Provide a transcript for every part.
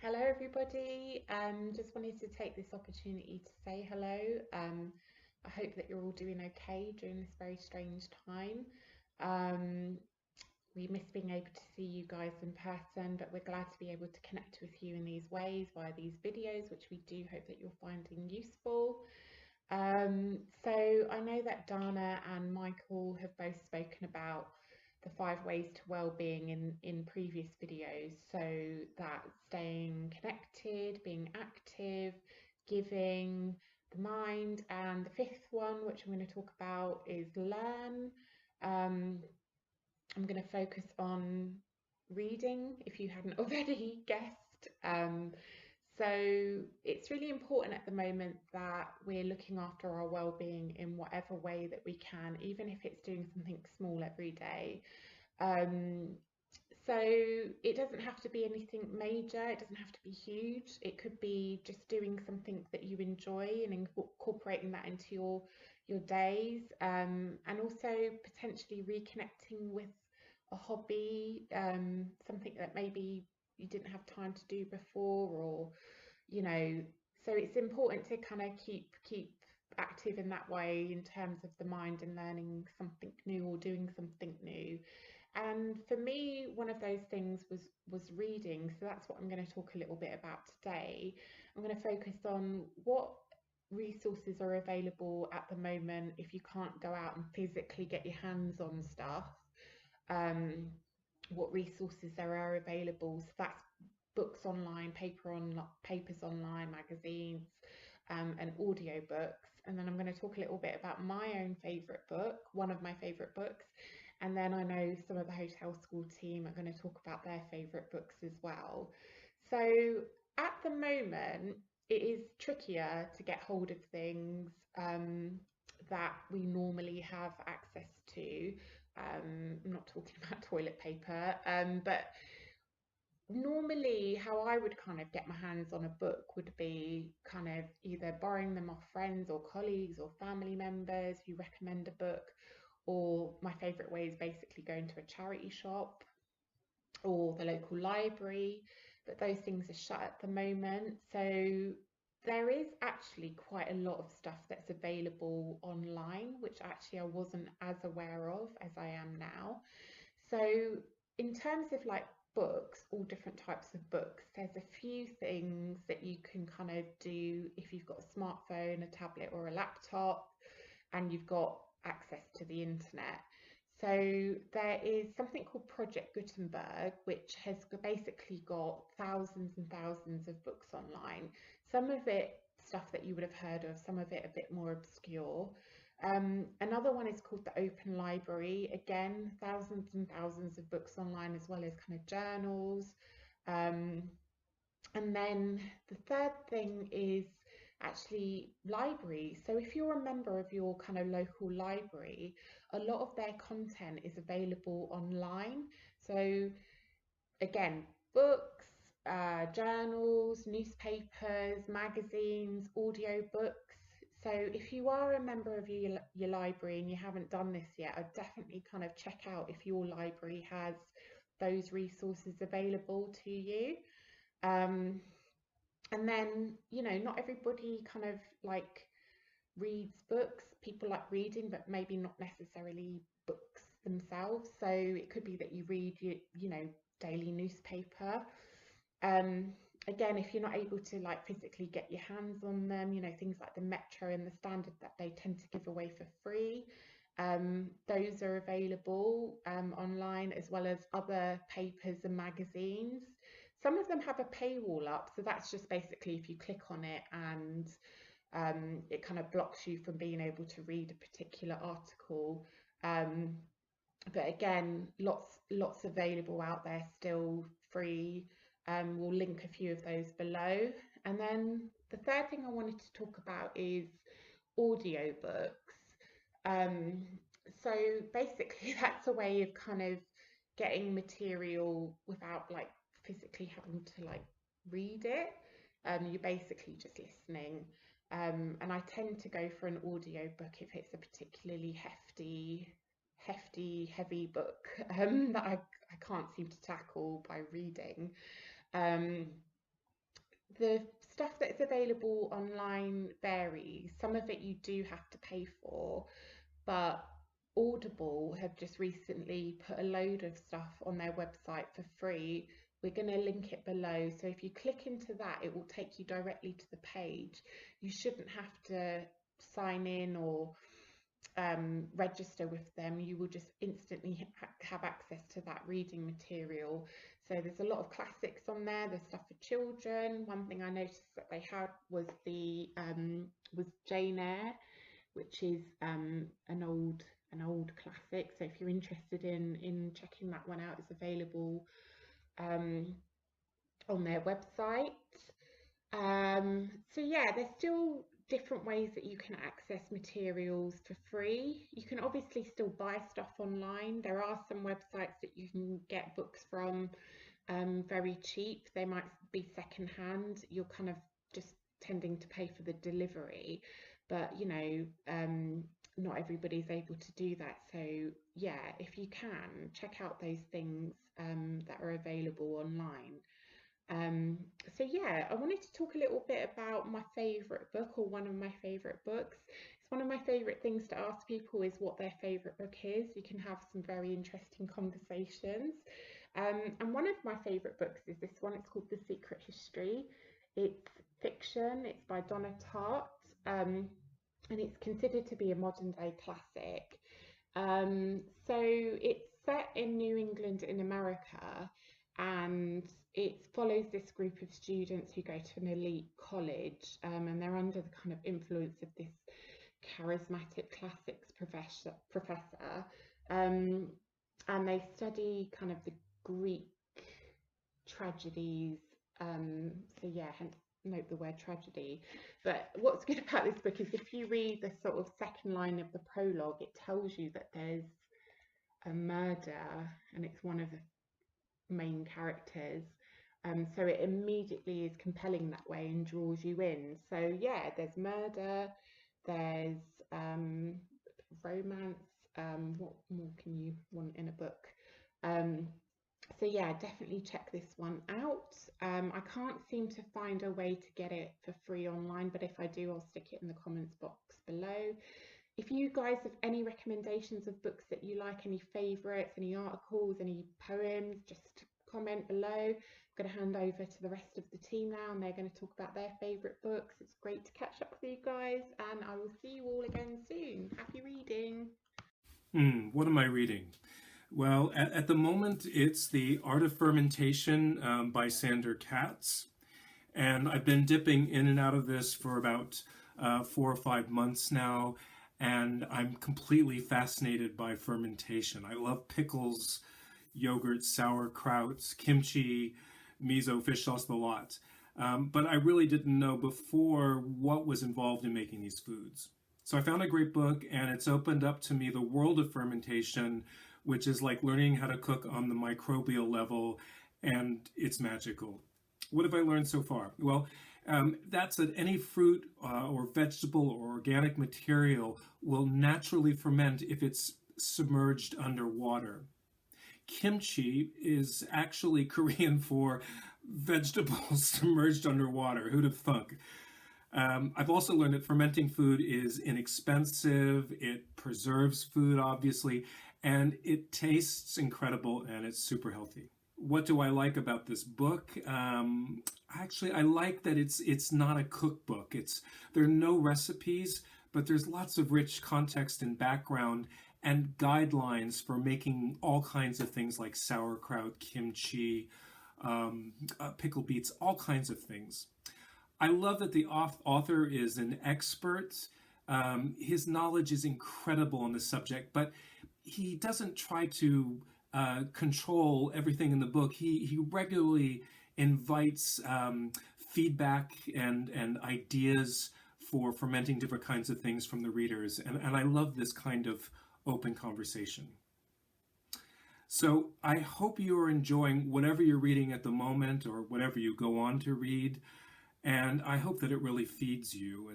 Hello, everybody. Just wanted to take this opportunity to say hello. I hope that you're all doing okay during this very strange time. Um, we miss being able to see you guys in person, but we're glad to be able to connect with you in these ways via these videos, which we do hope that you're finding useful. So I know that Dana and Michael have both spoken about the 5 ways to well-being in previous videos. So that's staying connected, being active, giving, the mind, and the fifth one, which I'm going to talk about, is learn. Um, I'm going to focus on reading, if you hadn't already guessed. So it's really important at the moment that we're looking after our well-being in whatever way that we can, even if it's doing something small every day. Um, so it doesn't have to be anything major, it doesn't have to be huge. It could be just doing something that you enjoy and incorporating that into your days, and also potentially reconnecting with a hobby, something that maybe you didn't have time to do before, or you know, so it's important to kind of keep active in that way in terms of the mind and learning something new or doing something new. And for me, one of those things was reading. So that's what I'm going to talk a little bit about today. I'm going to focus on what resources are available at the moment if you can't go out and physically get your hands on stuff. Um, what resources there are available. So that's books online, papers online, magazines, and audiobooks. And then I'm going to talk a little bit about my own favourite book, one of my favourite books. And then I know some of the hotel school team are going to talk about their favourite books as well. So at the moment, it is trickier to get hold of things that we normally have access to. I'm not talking about toilet paper, but normally how I would kind of get my hands on a book would be kind of either borrowing them off friends or colleagues or family members who recommend a book, or my favourite way is basically going to a charity shop or the local library, but those things are shut at the moment. So there is actually quite a lot of stuff that's available online, which actually I wasn't as aware of as I am now. So in terms of like books, all different types of books, there's a few things that you can kind of do if you've got a smartphone, a tablet, or a laptop, and you've got access to the internet. So there is something called Project Gutenberg, which has basically got thousands and thousands of books online. Some of it stuff that you would have heard of, some of it a bit more obscure. Another one is called the Open Library. Again, thousands and thousands of books online, as well as kind of journals. Um, and then the third thing is actually libraries. So if you're a member of your kind of local library, a lot of their content is available online. So again, books, journals, newspapers, magazines, audiobooks. So if you are a member of your library and you haven't done this yet, I'd definitely kind of check out if your library has those resources available to you. Um, and then, not everybody kind of like reads books. People like reading, but maybe not necessarily books themselves. So it could be that you read your daily newspaper. Again, if you're not able to like physically get your hands on them, things like the Metro and the Standard that they tend to give away for free. Those are available online, as well as other papers and magazines. Some of them have a paywall up, so that's just basically if you click on it and it kind of blocks you from being able to read a particular article. But again, lots available out there still free. We'll link a few of those below. And then the third thing I wanted to talk about is audiobooks. Um, so basically that's a way of kind of getting material without like physically having to like read it. You're basically just listening. And I tend to go for an audiobook if it's a particularly heavy book that I can't seem to tackle by reading. Um, the stuff that's available online varies. Some of it you do have to pay for, but Audible have just recently put a load of stuff on their website for free. We're going to link it below. So if you click into that, it will take you directly to the page. You shouldn't have to sign in or register with them. You will just instantly have access to that reading material. So there's a lot of classics on there. There's stuff for children. One thing I noticed that they had was the was Jane Eyre, which is an old classic. So if you're interested in checking that one out, it's available on their website. So yeah, there's still different ways that you can access materials for free. You can obviously still buy stuff online. There are some websites that you can get books from very cheap. They might be secondhand. You're kind of just tending to pay for the delivery, but not everybody's able to do that. So yeah, if you can, check out those things that are available online. So yeah, I wanted to talk a little bit about my favorite book, or one of my favorite books. It's one of my favorite things to ask people is what their favorite book is. You can have some very interesting conversations. And one of my favorite books is this one. It's called The Secret History. It's fiction. It's by Donna Tartt, and it's considered to be a modern day classic. So it's set in New England in America, and it follows this group of students who go to an elite college, and they're under the kind of influence of this charismatic classics professor, and they study kind of the Greek tragedies. So yeah, hence note the word tragedy. But what's good about this book is if you read the sort of second line of the prologue, it tells you that there's a murder, and it's one of the main characters. So it immediately is compelling that way and draws you in. So yeah, there's murder, there's romance. What more can you want in a book? So yeah, definitely check this one out. I can't seem to find a way to get it for free online, but if I do, I'll stick it in the comments box below. If you guys have any recommendations of books that you like, any favourites, any articles, any poems, just comment below. I'm going to hand over to the rest of the team now, and they're going to talk about their favourite books. It's great to catch up with you guys, and I will see you all again soon. Happy reading. What am I reading? Well, at the moment, it's The Art of Fermentation by Sandor Katz. And I've been dipping in and out of this for about 4 or 5 months now. And I'm completely fascinated by fermentation. I love pickles, yogurt, sauerkrauts, kimchi, miso, fish sauce, the lot. But I really didn't know before what was involved in making these foods. So I found a great book, and it's opened up to me the world of fermentation, which is like learning how to cook on the microbial level, and it's magical. What have I learned so far? Well, that's that any fruit or vegetable or organic material will naturally ferment if it's submerged underwater. Kimchi is actually Korean for vegetables submerged underwater. Who'd have thunk? I've also learned that fermenting food is inexpensive, it preserves food, obviously, and it tastes incredible, and it's super healthy. What do I like about this book? Actually, I like that it's not a cookbook. There are no recipes, but there's lots of rich context and background and guidelines for making all kinds of things like sauerkraut, kimchi, pickle beets, all kinds of things. I love that the author is an expert. His knowledge is incredible on the subject, but he doesn't try to control everything in the book. He regularly invites feedback and ideas for fermenting different kinds of things from the readers. And I love this kind of open conversation. So I hope you are enjoying whatever you're reading at the moment or whatever you go on to read. And I hope that it really feeds you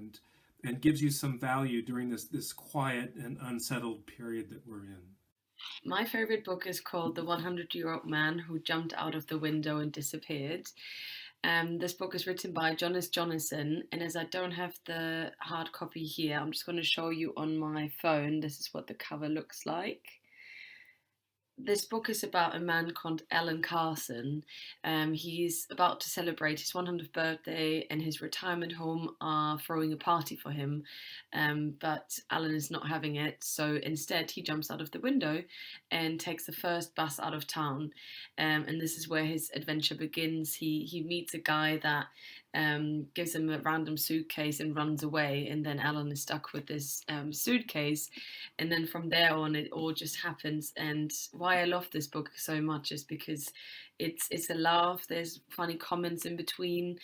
and gives you some value during this quiet and unsettled period that we're in. My favorite book is called The 100-Year-Old Man Who Jumped Out of the Window and Disappeared. This book is written by Jonas Jonasson, and as I don't have the hard copy here, I'm just going to show you on my phone. This is what the cover looks like. This book is about a man called Alan Carson. He's about to celebrate his 100th birthday, and his retirement home are throwing a party for him. But Alan is not having it, so instead he jumps out of the window and takes the first bus out of town. And this is where his adventure begins. He meets a guy that gives him a random suitcase and runs away, and then Alan is stuck with this suitcase, and then from there on it all just happens. And why I love this book so much is because it's a laugh, there's funny comments in between,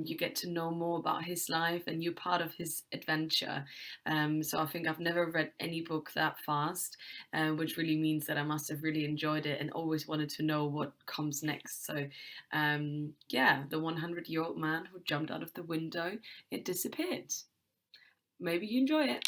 you get to know more about his life and you're part of his adventure. So I think I've never read any book that fast, which really means that I must have really enjoyed it and always wanted to know what comes next. So yeah, the 100-year-old man who jumped out of the window, it disappeared. Maybe you enjoy it.